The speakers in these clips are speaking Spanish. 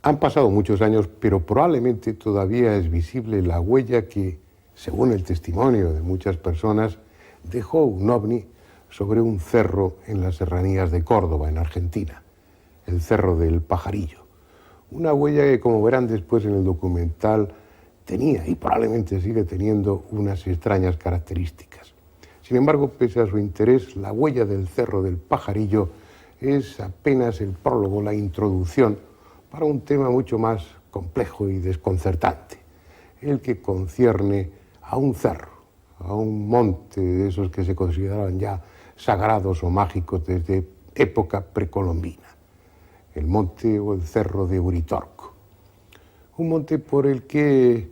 Han pasado muchos años, pero probablemente todavía es visible la huella que, según el testimonio de muchas personas, dejó un ovni sobre un cerro en las serranías de Córdoba, en Argentina, el Cerro del Pajarillo. Una huella que, como verán después en el documental, tenía y probablemente sigue teniendo unas extrañas características. Sin embargo, pese a su interés, la huella del Cerro del Pajarillo es apenas el prólogo, la introducción para un tema mucho más complejo y desconcertante, el que concierne a un cerro, a un monte de esos que se consideraban ya sagrados o mágicos desde época precolombina, el monte o el cerro de Uritorco, un monte por el que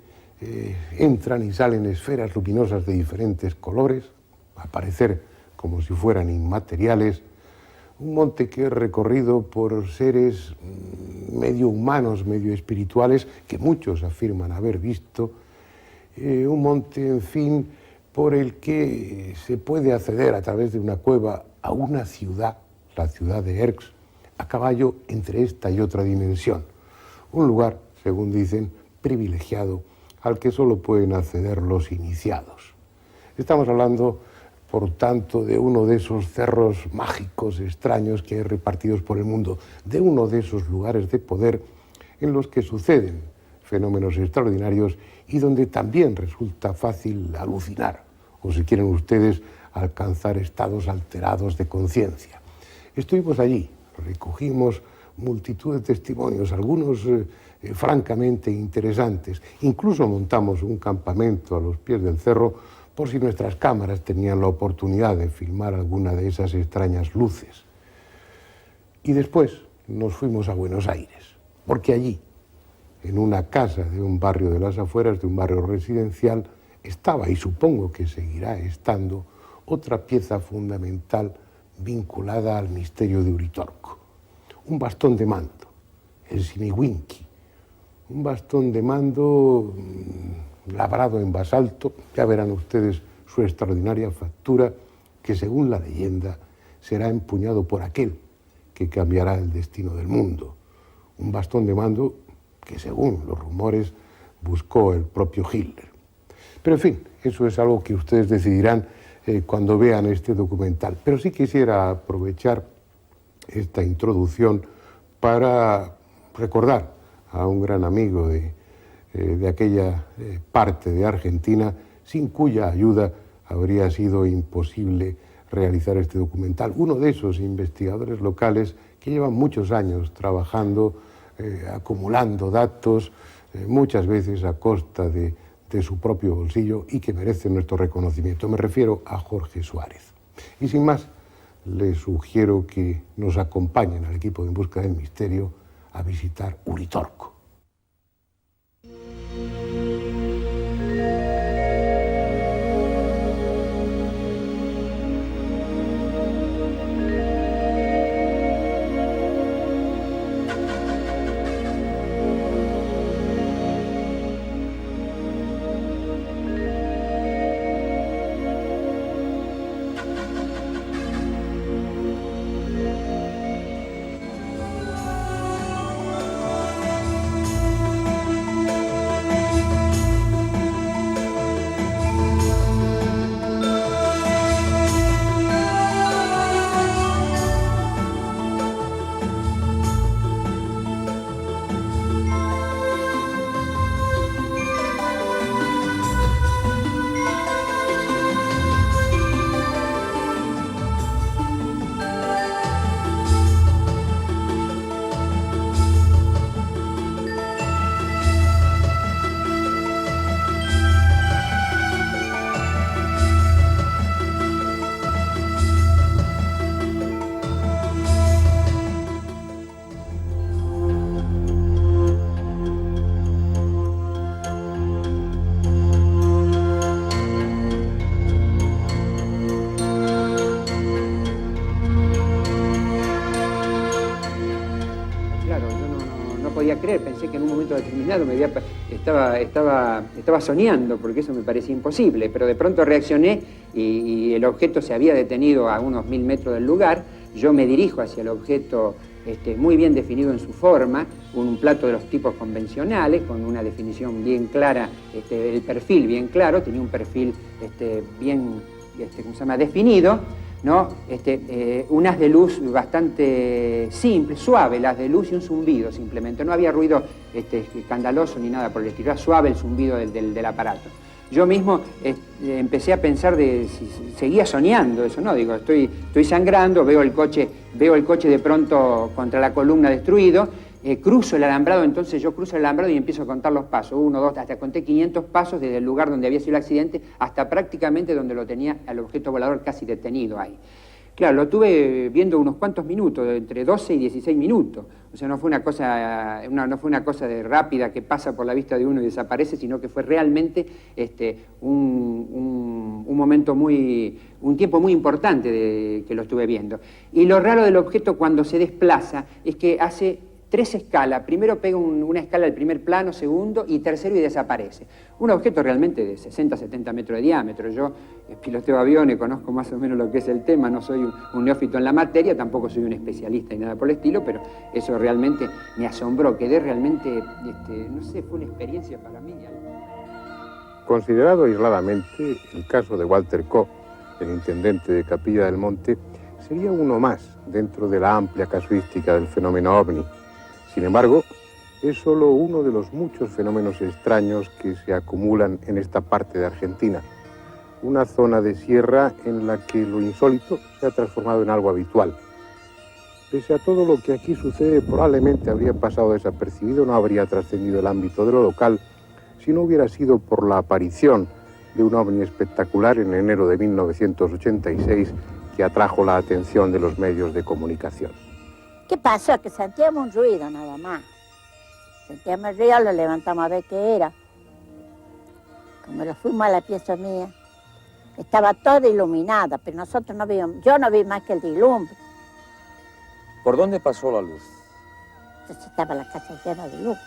entran y salen esferas luminosas de diferentes colores, a parecer como si fueran inmateriales, un monte que es recorrido por seres medio humanos, medio espirituales, que muchos afirman haber visto, un monte, en fin, por el que se puede acceder a través de una cueva a una ciudad, la ciudad de Erx, a caballo entre esta y otra dimensión. Un lugar, según dicen, privilegiado al que solo pueden acceder los iniciados. Estamos hablando, por tanto, de uno de esos cerros mágicos, extraños que hay repartidos por el mundo, de uno de esos lugares de poder en los que suceden fenómenos extraordinarios y donde también resulta fácil alucinar, o si quieren ustedes, alcanzar estados alterados de conciencia. Estuvimos allí, recogimos multitud de testimonios, algunos francamente interesantes. Incluso montamos un campamento a los pies del cerro por si nuestras cámaras tenían la oportunidad de filmar alguna de esas extrañas luces. Y después nos fuimos a Buenos Aires, porque allí, en una casa de un barrio de las afueras, de un barrio residencial, estaba, y supongo que seguirá estando, otra pieza fundamental vinculada al misterio de Uritorco. Un bastón de mando, el Simiwinki, un bastón de mando labrado en basalto, ya verán ustedes su extraordinaria factura, que según la leyenda será empuñado por aquel que cambiará el destino del mundo. Un bastón de mando que, según los rumores, buscó el propio Hitler. Pero en fin, eso es algo que ustedes decidirán cuando vean este documental. Pero sí quisiera aprovechar esta introducción para recordar a un gran amigo de aquella parte de Argentina, sin cuya ayuda habría sido imposible realizar este documental. Uno de esos investigadores locales que llevan muchos años trabajando, acumulando datos, muchas veces a costa de su propio bolsillo, y que merece nuestro reconocimiento. Me refiero a Jorge Suárez. Y sin más, les sugiero que nos acompañen al equipo de En Busca del Misterio a visitar Uritorco. Creer, pensé que en un momento determinado estaba soñando, porque eso me parecía imposible, pero de pronto reaccioné y el objeto se había detenido a unos 1000 metros del lugar, yo me dirijo hacia el objeto muy bien definido en su forma, un plato de los tipos convencionales, con una definición bien clara, el perfil bien claro, tenía un perfil bien ¿cómo se llama? Definido, ¿no? Un haz de luz bastante simple, suave, el haz de luz y un zumbido simplemente. No había ruido escandaloso ni nada por el estilo, era suave el zumbido del aparato. Yo mismo empecé a pensar de si seguía soñando eso, ¿no? Digo, estoy sangrando, veo el coche de pronto contra la columna destruido, cruzo el alambrado, entonces yo cruzo el alambrado y empiezo a contar los pasos, 1, 2, hasta conté 500 pasos desde el lugar donde había sido el accidente hasta prácticamente donde lo tenía al objeto volador casi detenido ahí. Claro, lo tuve viendo unos cuantos minutos, entre 12 y 16 minutos. O sea, no fue una cosa de rápida que pasa por la vista de uno y desaparece, sino que fue realmente un momento un tiempo muy importante que lo estuve viendo. Y lo raro del objeto cuando se desplaza es que hace 3 escalas. Primero pega una escala al primer plano, segundo y tercero y desaparece. Un objeto realmente de 60, 70 metros de diámetro. Yo piloteo aviones, conozco más o menos lo que es el tema, no soy un neófito en la materia, tampoco soy un especialista ni nada por el estilo, pero eso realmente me asombró. Quedé realmente, no sé, fue una experiencia para mí. Considerado aisladamente, el caso de Walter Koch, el intendente de Capilla del Monte, sería uno más dentro de la amplia casuística del fenómeno OVNI. Sin embargo, es solo uno de los muchos fenómenos extraños que se acumulan en esta parte de Argentina, una zona de sierra en la que lo insólito se ha transformado en algo habitual. Pese a todo lo que aquí sucede, probablemente habría pasado desapercibido, no habría trascendido el ámbito de lo local, si no hubiera sido por la aparición de un ovni espectacular en enero de 1986 que atrajo la atención de los medios de comunicación. ¿Qué pasó? Que sentíamos un ruido nada más. Sentíamos el ruido, lo levantamos a ver qué era. Como lo fuimos a la pieza mía, estaba toda iluminada, pero nosotros no vimos, yo no vi más que el dilumbre. ¿Por dónde pasó la luz? Entonces estaba la casa llena de luz.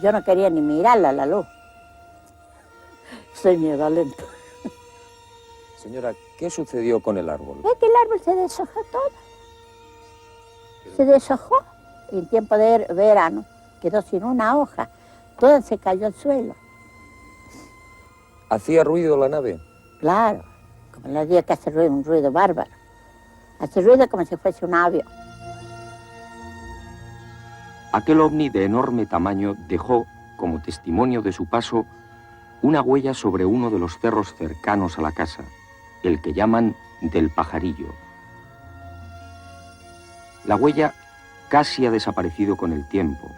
Yo no quería ni mirarla la luz. Soy miedolenta. Señora, ¿qué sucedió con el árbol? Es que el árbol se deshojó todo. Se deshojó y en tiempo de verano quedó sin una hoja. Toda se cayó al suelo. ¿Hacía ruido la nave? Claro, como les digo que hace ruido, un ruido bárbaro. Hace ruido como si fuese un avión. Aquel ovni de enorme tamaño dejó, como testimonio de su paso, una huella sobre uno de los cerros cercanos a la casa, el que llaman del Pajarillo. La huella casi ha desaparecido con el tiempo,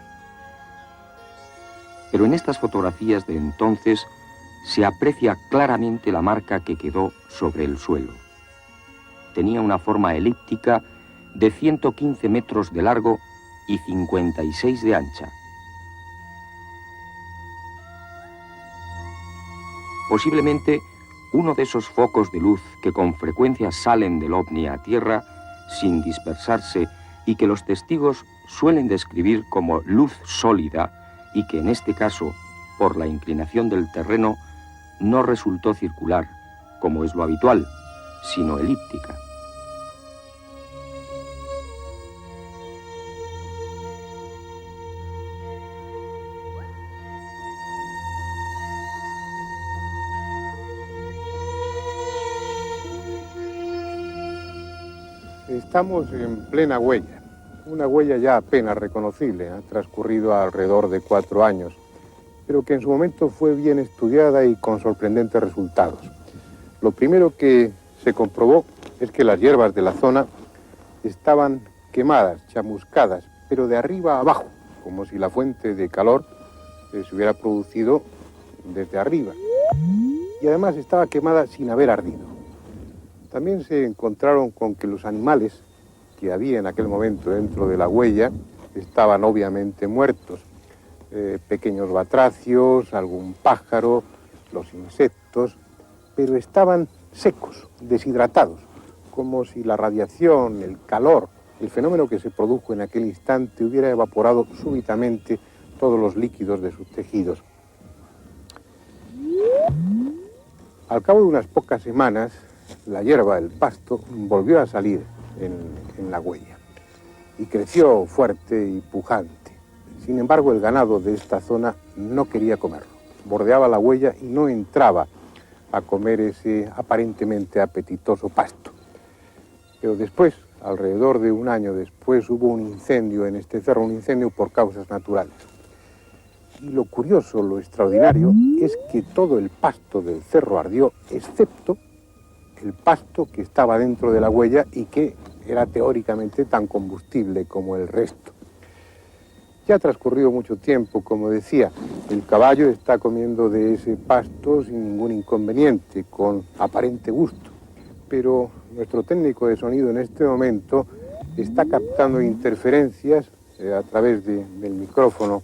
pero en estas fotografías de entonces se aprecia claramente la marca que quedó sobre el suelo. Tenía una forma elíptica de 115 metros de largo y 56 de ancha. Posiblemente uno de esos focos de luz que con frecuencia salen del ovni a tierra sin dispersarse y que los testigos suelen describir como luz sólida y que en este caso, por la inclinación del terreno, no resultó circular, como es lo habitual, sino elíptica. Estamos en plena huella, una huella ya apenas reconocible, ha transcurrido alrededor de 4 años, pero que en su momento fue bien estudiada y con sorprendentes resultados. Lo primero que se comprobó es que las hierbas de la zona estaban quemadas, chamuscadas, pero de arriba a abajo, como si la fuente de calor se hubiera producido desde arriba. Y además estaba quemada sin haber ardido. También se encontraron con que los animales que había en aquel momento dentro de la huella estaban obviamente muertos. Pequeños batracios, algún pájaro, los insectos, pero estaban secos, deshidratados, como si la radiación, el calor, el fenómeno que se produjo en aquel instante hubiera evaporado súbitamente todos los líquidos de sus tejidos. Al cabo de unas pocas semanas, la hierba, el pasto, volvió a salir en la huella. Y creció fuerte y pujante. Sin embargo, el ganado de esta zona no quería comerlo. Bordeaba la huella y no entraba a comer ese aparentemente apetitoso pasto. Pero después, alrededor de un año después, hubo un incendio en este cerro, un incendio por causas naturales. Y lo curioso, lo extraordinario, es que todo el pasto del cerro ardió, excepto el pasto que estaba dentro de la huella y que era teóricamente tan combustible como el resto. Ya ha transcurrido mucho tiempo, como decía, el caballo está comiendo de ese pasto sin ningún inconveniente, con aparente gusto. Pero nuestro técnico de sonido en este momento está captando interferencias a través del micrófono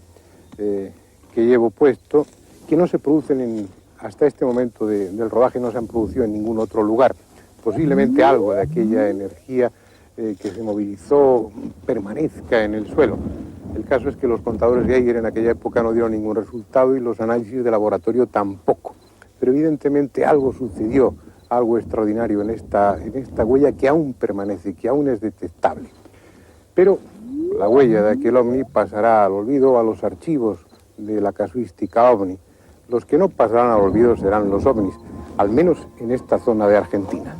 que llevo puesto, que no se producen hasta este momento del rodaje, no se han producido en ningún otro lugar. Posiblemente algo de aquella energía que se movilizó permanezca en el suelo. El caso es que los contadores de Geiger en aquella época no dieron ningún resultado y los análisis de laboratorio tampoco. Pero evidentemente algo sucedió, algo extraordinario en esta huella que aún permanece, que aún es detectable. Pero la huella de aquel ovni pasará al olvido, a los archivos de la casuística ovni. Los que no pasarán al olvido serán los ovnis, al menos en esta zona de Argentina.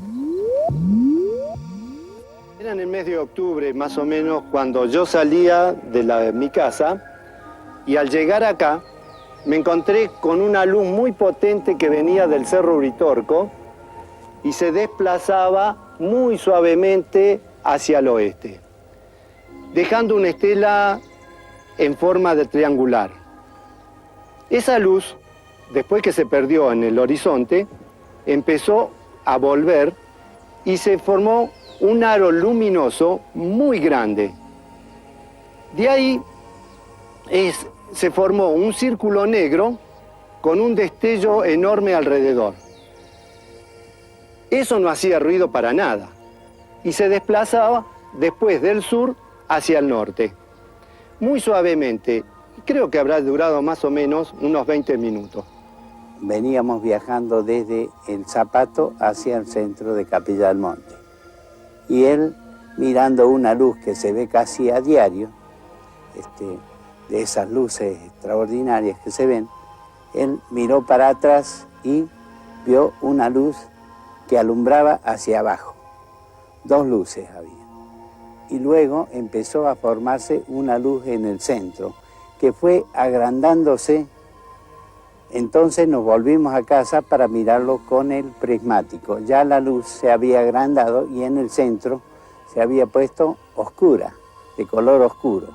Era en el mes de octubre, más o menos, cuando yo salía de mi casa y al llegar acá me encontré con una luz muy potente que venía del Cerro Uritorco y se desplazaba muy suavemente hacia el oeste, dejando una estela en forma de triangular. Esa luz, después que se perdió en el horizonte, empezó a volver y se formó un aro luminoso muy grande. De ahí se formó un círculo negro con un destello enorme alrededor. Eso no hacía ruido para nada y se desplazaba después del sur hacia el norte, muy suavemente. Creo que habrá durado más o menos unos 20 minutos. Veníamos viajando desde El Zapato hacia el centro de Capilla del Monte. Y él, mirando una luz que se ve casi a diario, de esas luces extraordinarias que se ven, él miró para atrás y vio una luz que alumbraba hacia abajo. Dos luces había. Y luego empezó a formarse una luz en el centro, que fue agrandándose. Entonces nos volvimos a casa para mirarlo con el prismático. Ya la luz se había agrandado y en el centro se había puesto oscura, de color oscuro.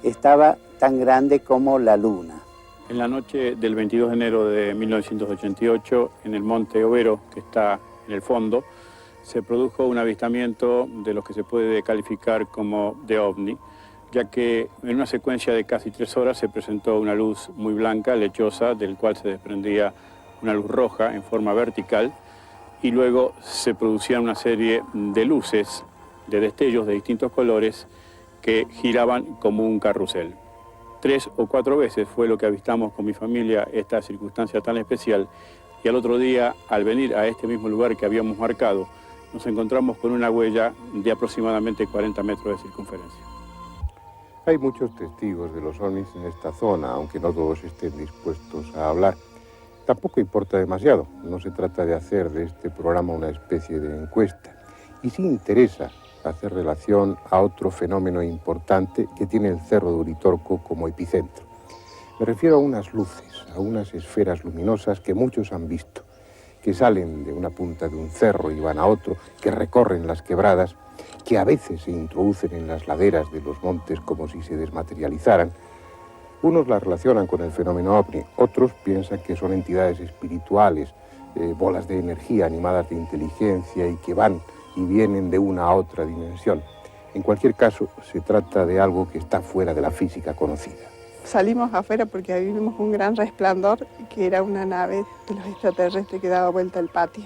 Estaba tan grande como la luna. En la noche del 22 de enero de 1988, en el Monte Overo, que está en el fondo, se produjo un avistamiento de lo que se puede calificar como de ovni, ya que en una secuencia de casi 3 horas se presentó una luz muy blanca, lechosa, del cual se desprendía una luz roja en forma vertical, y luego se producían una serie de luces, de destellos de distintos colores, que giraban como un carrusel. 3 o 4 veces fue lo que avistamos con mi familia esta circunstancia tan especial, y al otro día, al venir a este mismo lugar que habíamos marcado, nos encontramos con una huella de aproximadamente 40 metros de circunferencia. Hay muchos testigos de los ovnis en esta zona, aunque no todos estén dispuestos a hablar. Tampoco importa demasiado, no se trata de hacer de este programa una especie de encuesta. Y sí interesa hacer relación a otro fenómeno importante que tiene el Cerro de Uritorco como epicentro. Me refiero a unas luces, a unas esferas luminosas que muchos han visto, que salen de una punta de un cerro y van a otro, que recorren las quebradas, que a veces se introducen en las laderas de los montes como si se desmaterializaran. Unos las relacionan con el fenómeno ovni, otros piensan que son entidades espirituales, bolas de energía animadas de inteligencia y que van y vienen de una a otra dimensión. En cualquier caso, se trata de algo que está fuera de la física conocida. Salimos afuera porque ahí vimos un gran resplandor, que era una nave de los extraterrestres que daba vuelta al patio.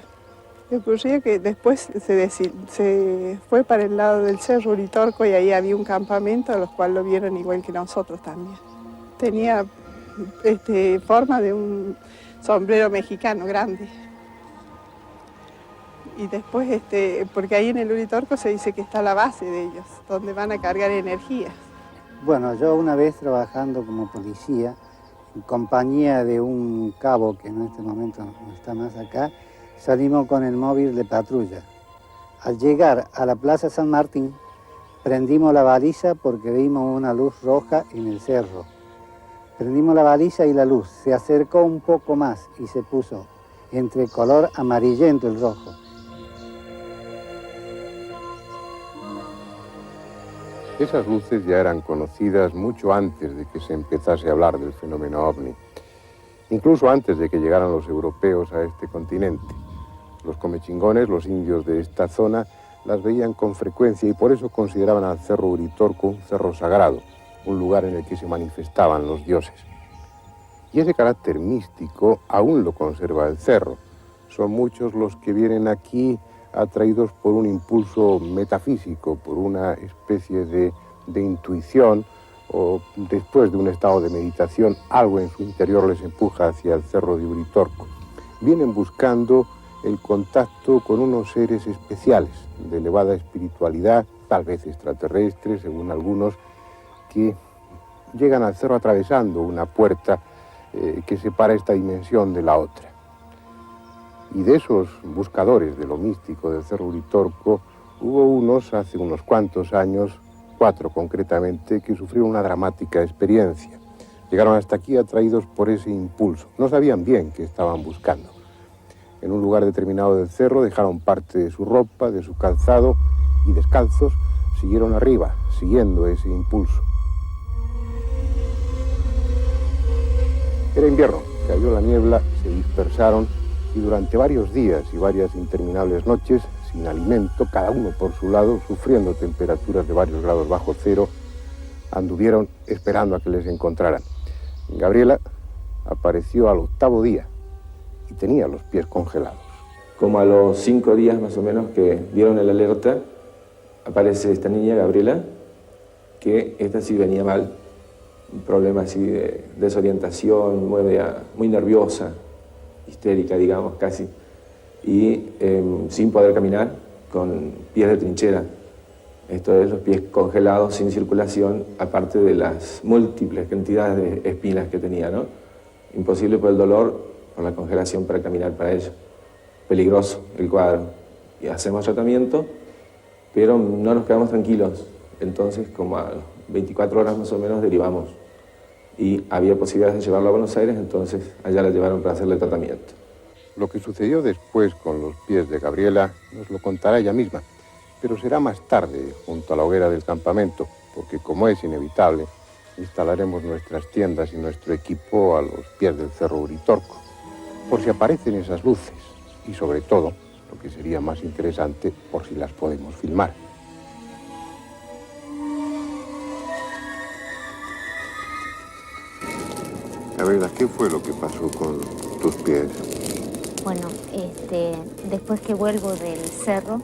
Y ocurrió que después se fue para el lado del Cerro Uritorco y ahí había un campamento, a los cuales lo vieron igual que nosotros también. Tenía forma de un sombrero mexicano grande. Y después, porque ahí en el Uritorco se dice que está la base de ellos, donde van a cargar energía. Bueno, yo una vez trabajando como policía, en compañía de un cabo que en este momento no está más acá, salimos con el móvil de patrulla. Al llegar a la Plaza San Martín, prendimos la baliza porque vimos una luz roja en el cerro. Prendimos la baliza y la luz se acercó un poco más y se puso entre color amarillento el rojo. Esas luces ya eran conocidas mucho antes de que se empezase a hablar del fenómeno ovni, incluso antes de que llegaran los europeos a este continente. Los comechingones, los indios de esta zona, las veían con frecuencia y por eso consideraban al Cerro Uritorco un cerro sagrado, un lugar en el que se manifestaban los dioses. Y ese carácter místico aún lo conserva el cerro. Son muchos los que vienen aquí atraídos por un impulso metafísico, por una especie de intuición, o después de un estado de meditación, algo en su interior les empuja hacia el Cerro de Uritorco. Vienen buscando el contacto con unos seres especiales, de elevada espiritualidad, tal vez extraterrestres, según algunos, que llegan al cerro atravesando una puerta que separa esta dimensión de la otra. Y de esos buscadores de lo místico del Cerro Uritorco, hubo unos hace unos cuantos años, 4 concretamente, que sufrieron una dramática experiencia. Llegaron hasta aquí atraídos por ese impulso. No sabían bien qué estaban buscando. En un lugar determinado del cerro dejaron parte de su ropa, de su calzado, y descalzos siguieron arriba, siguiendo ese impulso. Era invierno, cayó la niebla, se dispersaron y durante varios días y varias interminables noches, sin alimento, cada uno por su lado, sufriendo temperaturas de varios grados bajo cero, anduvieron esperando a que les encontraran. Gabriela apareció al 8º día y tenía los pies congelados. Como a los 5 días más o menos que dieron el alerta, aparece esta niña, Gabriela, que esta sí venía mal, un problema así de desorientación, muy nerviosa, histérica, digamos, casi, y sin poder caminar, con pies de trinchera. Esto es, los pies congelados, sin circulación, aparte de las múltiples cantidades de espinas que tenía, ¿no? Imposible por el dolor, por la congelación para caminar para ella. Peligroso el cuadro. Y hacemos tratamiento, pero no nos quedamos tranquilos. Entonces, como a 24 horas más o menos, derivamos. Y había posibilidades de llevarlo a Buenos Aires, entonces allá la llevaron para hacerle tratamiento. Lo que sucedió después con los pies de Gabriela nos lo contará ella misma, pero será más tarde, junto a la hoguera del campamento, porque como es inevitable, instalaremos nuestras tiendas y nuestro equipo a los pies del Cerro Uritorco, por si aparecen esas luces, y sobre todo, lo que sería más interesante, por si las podemos filmar. Gabriela, ¿qué fue lo que pasó con tus pies? Bueno, después que vuelvo del cerro,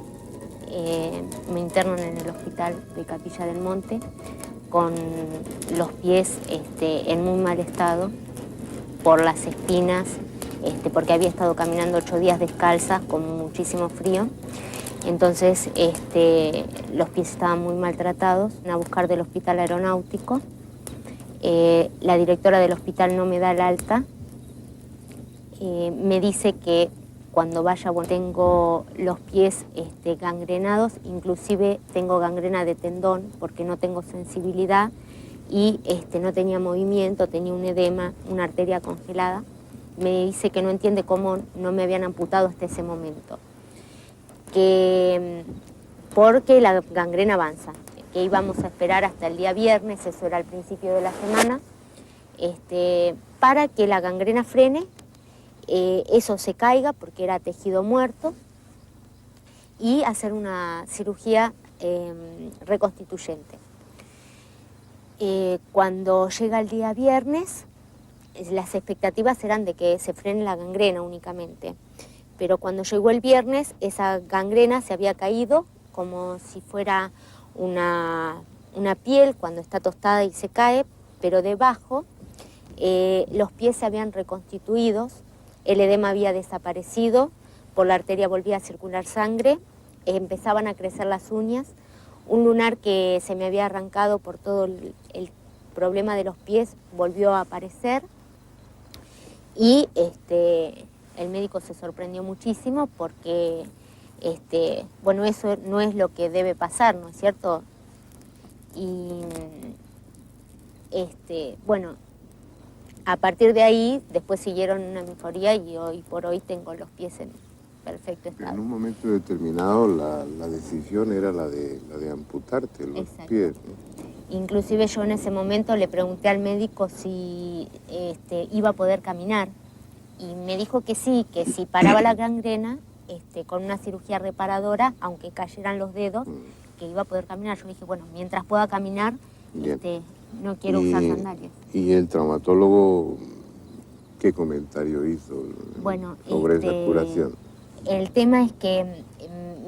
me internan en el hospital de Capilla del Monte con los pies en muy mal estado por las espinas, porque había estado caminando 8 días descalza con muchísimo frío. Entonces los pies estaban muy maltratados. A buscar del hospital aeronáutico. La directora del hospital no me da el alta. Me dice que cuando vaya, bueno, tengo los pies gangrenados, inclusive tengo gangrena de tendón porque no tengo sensibilidad y no tenía movimiento, tenía un edema, una arteria congelada. Me dice que no entiende cómo no me habían amputado hasta ese momento, porque la gangrena avanza, que íbamos a esperar hasta el día viernes, eso era al principio de la semana, para que la gangrena frene, eso se caiga porque era tejido muerto y hacer una cirugía reconstituyente. Cuando llega el día viernes, las expectativas eran de que se frene la gangrena únicamente, pero cuando llegó el viernes esa gangrena se había caído como si fuera una piel cuando está tostada y se cae, pero debajo los pies se habían reconstituido. El edema había desaparecido, por la arteria volvía a circular sangre, empezaban a crecer las uñas, un lunar que se me había arrancado por todo el problema de los pies volvió a aparecer y el médico se sorprendió muchísimo porque bueno, eso no es lo que debe pasar, ¿no es cierto? Y bueno, a partir de ahí después siguieron una mejoría y hoy por hoy tengo los pies en perfecto estado. En un momento determinado la decisión era la de amputarte los pies, ¿no? Inclusive yo en ese momento le pregunté al médico si iba a poder caminar y me dijo que sí, que si paraba la gangrena con una cirugía reparadora, aunque cayeran los dedos, que iba a poder caminar. Yo dije, bueno, mientras pueda caminar, no quiero usar sandalias. ¿Y el traumatólogo qué comentario hizo sobre esa curación? El tema es que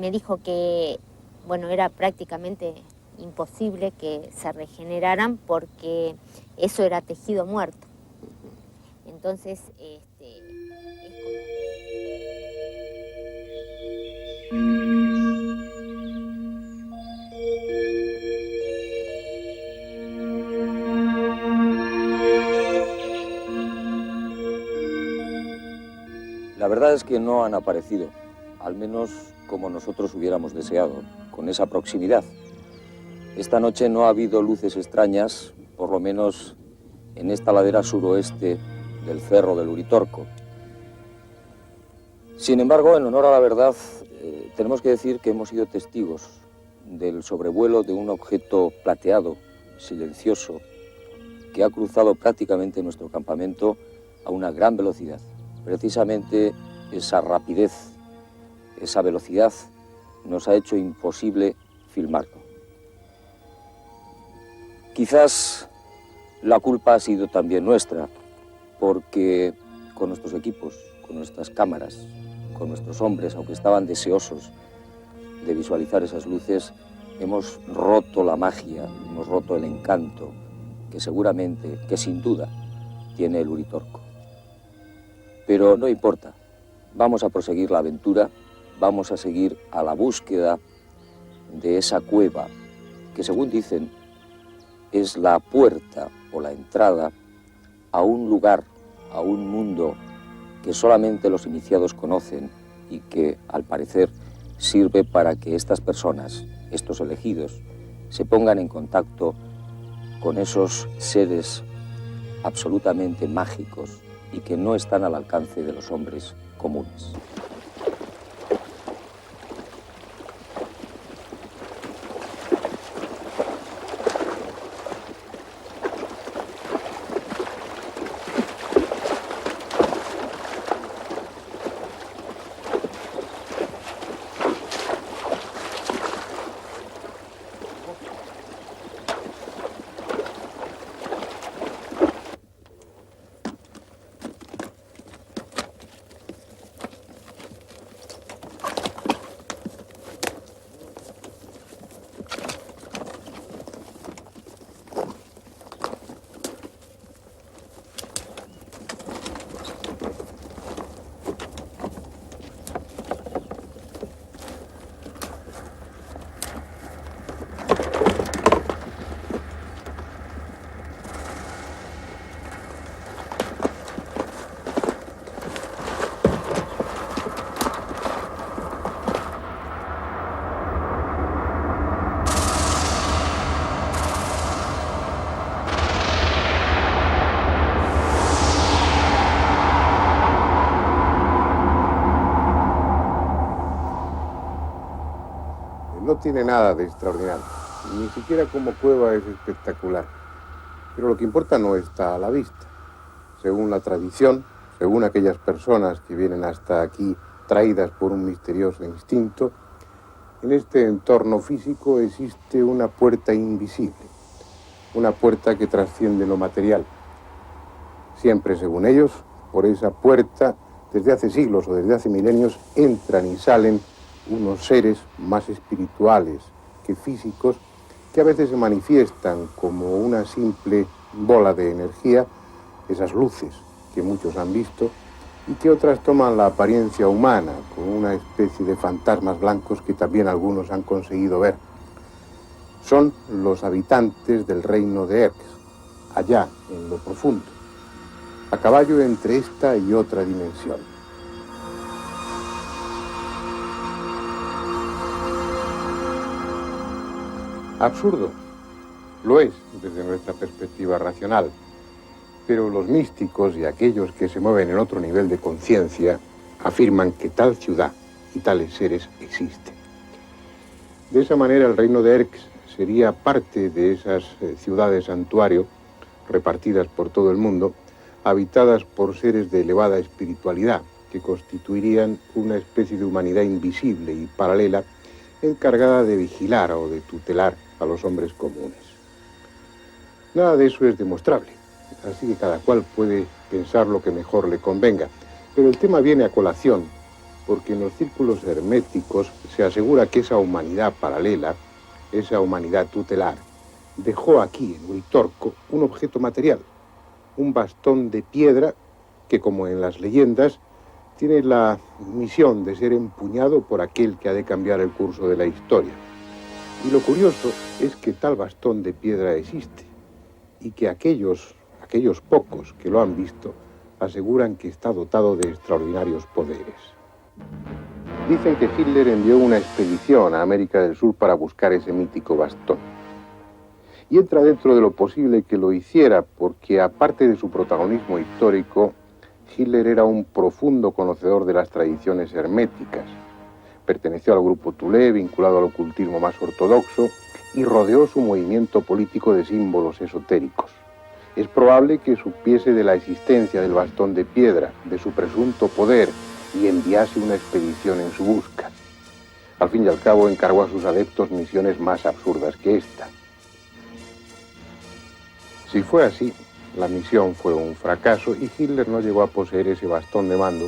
me dijo que, bueno, era prácticamente imposible que se regeneraran porque eso era tejido muerto. Entonces, La verdad es que no han aparecido, al menos como nosotros hubiéramos deseado, con esa proximidad. Esta noche no ha habido luces extrañas, por lo menos en esta ladera suroeste del Cerro del Uritorco. Sin embargo, en honor a la verdad, tenemos que decir que hemos sido testigos del sobrevuelo de un objeto plateado, silencioso, que ha cruzado prácticamente nuestro campamento a una gran velocidad. Precisamente esa rapidez, esa velocidad, nos ha hecho imposible filmarlo. Quizás la culpa ha sido también nuestra, porque con nuestros equipos, con nuestras cámaras, con nuestros hombres, aunque estaban deseosos de visualizar esas luces, hemos roto la magia, hemos roto el encanto que seguramente, que sin duda, tiene el Uritorco. Pero no importa, vamos a proseguir la aventura, vamos a seguir a la búsqueda de esa cueva que, según dicen, es la puerta o la entrada a un lugar, a un mundo que solamente los iniciados conocen y que, al parecer, sirve para que estas personas, estos elegidos, se pongan en contacto con esos seres absolutamente mágicos y que no están al alcance de los hombres comunes. No tiene nada de extraordinario, ni siquiera como cueva es espectacular, pero lo que importa no está a la vista. Según la tradición, según aquellas personas que vienen hasta aquí traídas por un misterioso instinto, en este entorno físico existe una puerta invisible, una puerta que trasciende lo material. Siempre, según ellos, por esa puerta, desde hace siglos o desde hace milenios, entran y salen unos seres más espirituales que físicos, que a veces se manifiestan como una simple bola de energía, esas luces que muchos han visto, y que otras toman la apariencia humana, con una especie de fantasmas blancos que también algunos han conseguido ver. Son los habitantes del reino de Erx, allá en lo profundo, a caballo entre esta y otra dimensión. Absurdo, lo es desde nuestra perspectiva racional, pero los místicos y aquellos que se mueven en otro nivel de conciencia afirman que tal ciudad y tales seres existen. De esa manera el reino de Erx sería parte de esas ciudades santuario repartidas por todo el mundo, habitadas por seres de elevada espiritualidad que constituirían una especie de humanidad invisible y paralela encargada de vigilar o de tutelar a los hombres comunes. Nada de eso es demostrable, así que cada cual puede pensar lo que mejor le convenga. Pero el tema viene a colación, porque en los círculos herméticos se asegura que esa humanidad paralela, esa humanidad tutelar, dejó aquí, en Uritorco, un objeto material, un bastón de piedra que, como en las leyendas, tiene la misión de ser empuñado por aquel que ha de cambiar el curso de la historia. Y lo curioso es que tal bastón de piedra existe, y que aquellos pocos que lo han visto aseguran que está dotado de extraordinarios poderes. Dicen que Hitler envió una expedición a América del Sur para buscar ese mítico bastón. Y entra dentro de lo posible que lo hiciera, porque aparte de su protagonismo histórico, Hitler era un profundo conocedor de las tradiciones herméticas. Perteneció al grupo Thule, vinculado al ocultismo más ortodoxo, y rodeó su movimiento político de símbolos esotéricos. Es probable que supiese de la existencia del bastón de piedra, de su presunto poder, y enviase una expedición en su busca. Al fin y al cabo encargó a sus adeptos misiones más absurdas que esta. Si fue así, la misión fue un fracaso y Hitler no llegó a poseer ese bastón de mando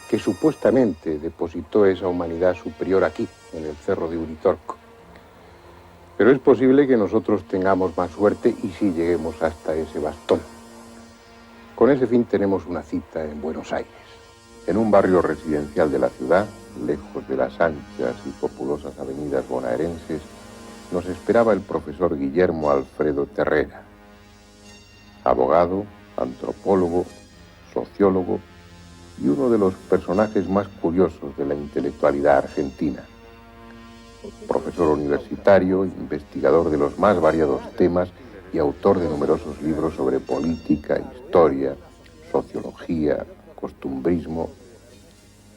que supuestamente depositó esa humanidad superior aquí, en el cerro de Uritorco. Pero es posible que nosotros tengamos más suerte y sí lleguemos hasta ese bastón. Con ese fin tenemos una cita en Buenos Aires. En un barrio residencial de la ciudad, lejos de las anchas y populosas avenidas bonaerenses, nos esperaba el profesor Guillermo Alfredo Terrera, abogado, antropólogo, sociólogo y uno de los personajes más curiosos de la intelectualidad argentina. Profesor universitario, investigador de los más variados temas y autor de numerosos libros sobre política, historia, sociología, costumbrismo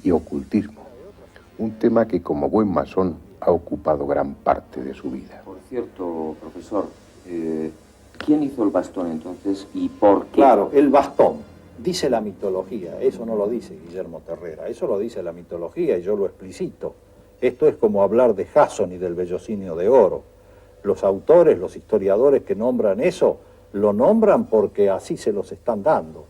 y ocultismo. Un tema que como buen masón ha ocupado gran parte de su vida. Por cierto, profesor, ¿quién hizo el bastón entonces y por qué? Claro, el bastón, dice la mitología, eso no lo dice Guillermo Terrera, eso lo dice la mitología y yo lo explicito. Esto es como hablar de Jason y del vellocinio de oro. Los autores, los historiadores que nombran eso, lo nombran porque así se los están dando.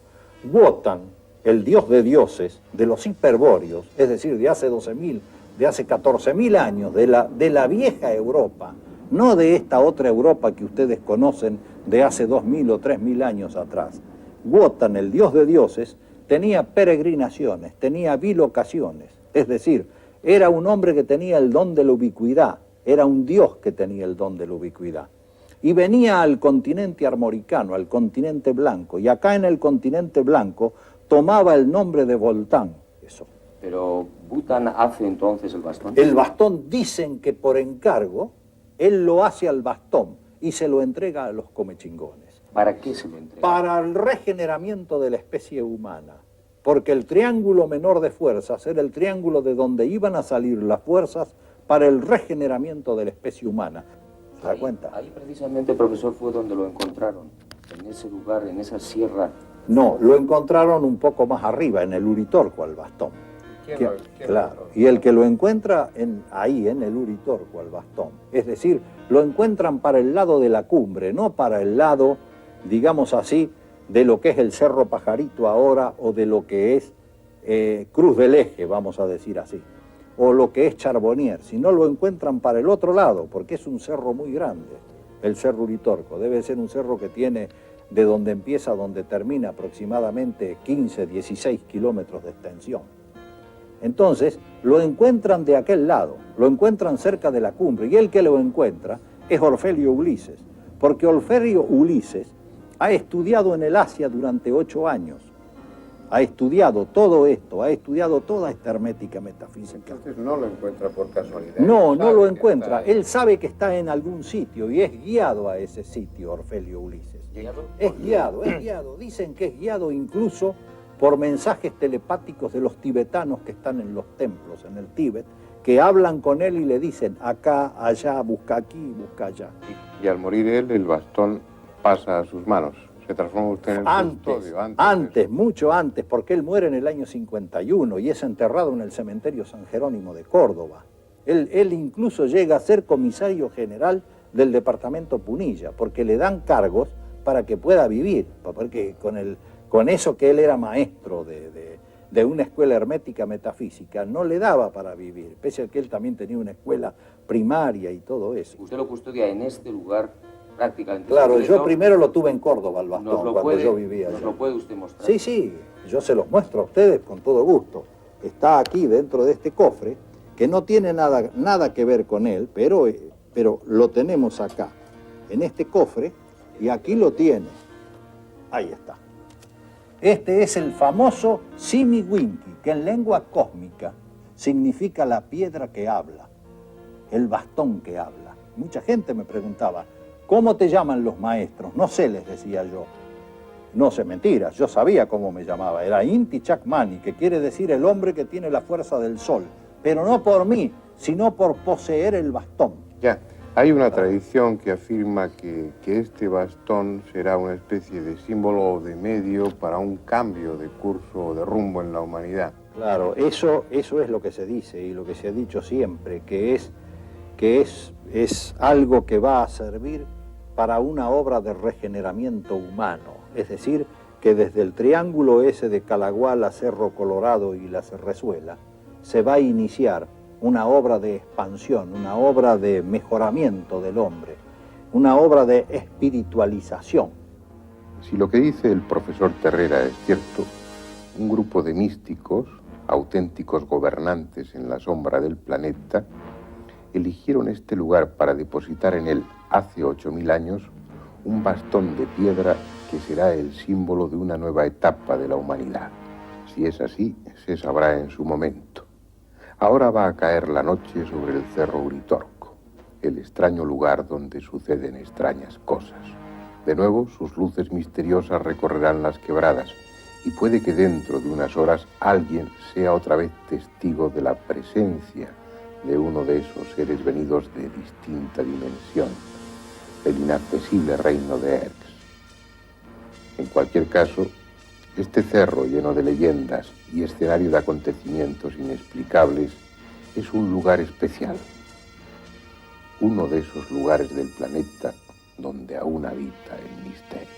Wotan, el dios de dioses, de los hiperbóreos, es decir, de hace 12.000, de hace 14.000 años, de la vieja Europa, no de esta otra Europa que ustedes conocen de hace 2.000 o 3.000 años atrás. Wotan, el dios de dioses, tenía peregrinaciones, tenía bilocaciones, es decir, era un hombre que tenía el don de la ubicuidad, era un dios que tenía el don de la ubicuidad. Y venía al continente armoricano, al continente blanco, y acá en el continente blanco tomaba el nombre de Voltán. Eso. Pero Wotan hace entonces el bastón. El bastón dicen que por encargo, él lo hace al bastón y se lo entrega a los comechingones. ¿Para qué se lo entrega? Para el regeneramiento de la especie humana. Porque el triángulo menor de fuerzas era el triángulo de donde iban a salir las fuerzas para el regeneramiento de la especie humana. ¿Se da cuenta? Ahí precisamente, profesor, fue donde lo encontraron, en ese lugar, en esa sierra. No, lo encontraron un poco más arriba, en el Uritorco, al bastón. Claro, y el que lo encuentra ahí, en el Uritorco, al bastón. Es decir, lo encuentran para el lado de la cumbre, no para el lado, digamos así, de lo que es el Cerro Pajarito ahora o de lo que es Cruz del Eje, vamos a decir así, o lo que es Charbonnier, si no lo encuentran para el otro lado, porque es un cerro muy grande, el Cerro Uritorco, debe ser un cerro que tiene de donde empieza a donde termina aproximadamente 15, 16 kilómetros de extensión. Entonces, lo encuentran de aquel lado, lo encuentran cerca de la cumbre, y el que lo encuentra es Orfelio Ulises, porque Orfelio Ulises ha estudiado en el Asia durante 8 años, ha estudiado todo esto, ha estudiado toda esta hermética metafísica. Entonces no lo encuentra por casualidad. No lo encuentra, él sabe que está en algún sitio y es guiado a ese sitio, Orfelio Ulises. Es guiado, dicen que es guiado incluso por mensajes telepáticos de los tibetanos que están en los templos, en el Tíbet, que hablan con él y le dicen acá, allá, busca aquí, busca allá. Y al morir él, el bastón pasa a sus manos. Se transforma usted en el custodio. Antes, mucho antes, porque él muere en el año 51 y es enterrado en el cementerio San Jerónimo de Córdoba. Él incluso llega a ser comisario general del departamento Punilla, porque le dan cargos para que pueda vivir, porque con eso que él era maestro de una escuela hermética metafísica, no le daba para vivir, pese a que él también tenía una escuela primaria y todo eso. Usted lo custodia en este lugar prácticamente. Claro, yo primero lo tuve en Córdoba, el bastón, cuando yo vivía allá. ¿Nos lo puede usted mostrar? Sí, yo se los muestro a ustedes con todo gusto. Está aquí dentro de este cofre, que no tiene nada que ver con él, pero lo tenemos acá, en este cofre, y aquí lo tiene. Ahí está. Este es el famoso Simiwinki, que en lengua cósmica significa la piedra que habla, el bastón que habla. Mucha gente me preguntaba, ¿cómo te llaman los maestros? No sé, les decía yo. No sé, mentiras, yo sabía cómo me llamaba. Era Inti Chakmani, que quiere decir el hombre que tiene la fuerza del sol. Pero no por mí, sino por poseer el bastón. Ya, hay una tradición que afirma que este bastón será una especie de símbolo o de medio para un cambio de curso o de rumbo en la humanidad. Claro, eso es lo que se dice y lo que se ha dicho siempre, que es algo que va a servir para una obra de regeneramiento humano. Es decir, que desde el triángulo ese de Calaguala, Cerro Colorado y la Cerrezuela, se va a iniciar una obra de expansión, una obra de mejoramiento del hombre, una obra de espiritualización. Si lo que dice el profesor Terrera es cierto, un grupo de místicos, auténticos gobernantes en la sombra del planeta, eligieron este lugar para depositar en él, hace 8000 años, un bastón de piedra que será el símbolo de una nueva etapa de la humanidad. Si es así, se sabrá en su momento. Ahora va a caer la noche sobre el Cerro Uritorco, el extraño lugar donde suceden extrañas cosas. De nuevo, sus luces misteriosas recorrerán las quebradas y puede que dentro de unas horas alguien sea otra vez testigo de la presencia de uno de esos seres venidos de distinta dimensión, del inaccesible reino de Erx. En cualquier caso, este cerro lleno de leyendas y escenario de acontecimientos inexplicables es un lugar especial, uno de esos lugares del planeta donde aún habita el misterio.